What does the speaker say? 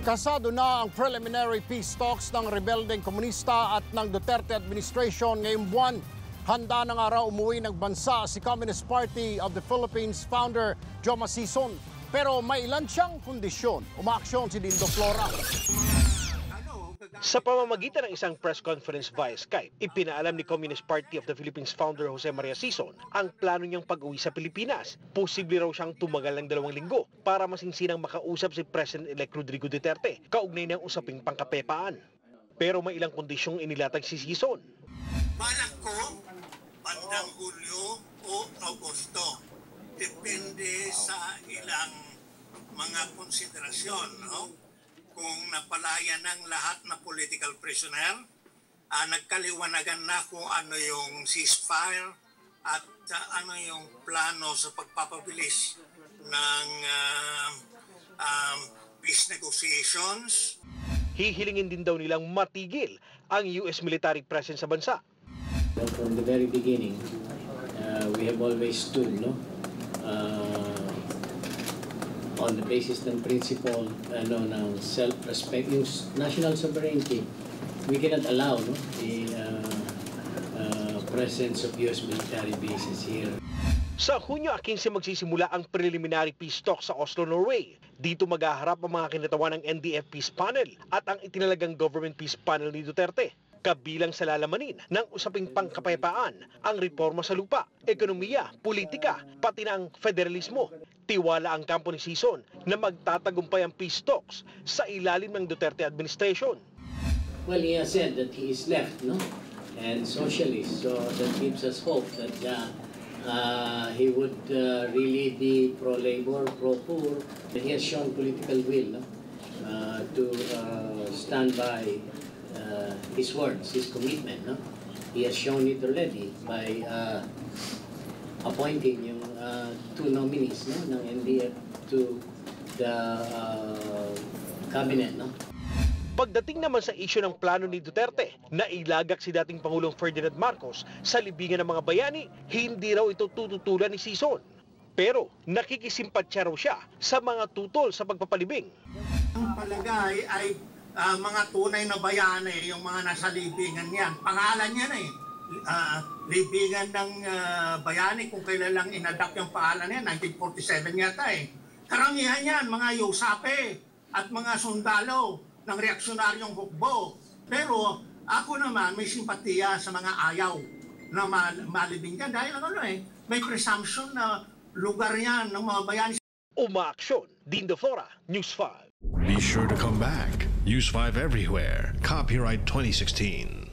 Kasado na ang preliminary peace talks ng rebeldeng komunista at ng Duterte administration ngayong buwan. Handa na nga raw umuwi ng bansa si Communist Party of the Philippines founder Joma Sison. Pero may ilan siyang kondisyon. Umaaksyon si Dindo Flora. Sa pamamagitan ng isang press conference via Skype, ipinaalam ni Communist Party of the Philippines founder Jose Maria Sison ang plano niyang pag-uwi sa Pilipinas. Posible raw siyang tumagal ng 2 linggo para masinsinang makausap si President-elect Rodrigo Duterte kaugnay ng usaping pangkapepaan. Pero may ilang kondisyong inilatag si Sison. Balak ko, bandang Hulyo o Agosto. Depende sa ilang mga konsiderasyon, no? Kung napalaya ng lahat na political prisoner, nagkaliwanagan na kung ano yung ceasefire at ano yung plano sa pagpapabilis ng peace negotiations. Hihilingin din daw nilang matigil ang US military presence sa bansa. From the very beginning, we have always stood, on the basis ng principle ng self-respect, yung national sovereignty. We cannot allow the presence of US military bases here. Sa Hunyo 15 magsisimula ang preliminary peace talk sa Oslo, Norway. Dito maghaharap ang mga kinatawan ng NDF Peace Panel at ang itinalagang Government Peace Panel ni Duterte. Kabilang sa lalamanin ng usaping pangkapayapaan, ang reforma sa lupa, ekonomiya, politika, pati ng federalismo. Tiwala ang kampo ni Sison na magtatagumpay ang peace talks sa ilalim ng Duterte administration. Well, he has said that he is left, and socialist, so that gives us hope that he would really be pro-labor, pro-poor. He has shown political will to stand by his words, his commitment. He has shown it already by appointing yung 2 nominees ng NDF to the cabinet. Pagdating naman sa isyu ng plano ni Duterte na ilagak si dating Pangulong Ferdinand Marcos sa libingan ng mga bayani, hindi raw ito tututulan ni Sison. Pero nakikisimpatsya raw siya sa mga tutol sa pagpapalibing. Ang palagay ay mga tunay na bayani, yung mga nasa libingan yan. Pangalan yan libingan ng bayani, kung kailan lang inadapt yung pangalan yan, 1947 yata Karamihan yan, mga yusape at mga sundalo ng reaksyonaryong hukbo. Pero ako naman may simpatiya sa mga ayaw na malibing yan dahil may presumption na lugar yan ng mga bayani. Umaaksyon, Dindo Flora, News 5. Be sure to come back. Use 5 everywhere. Copyright 2016.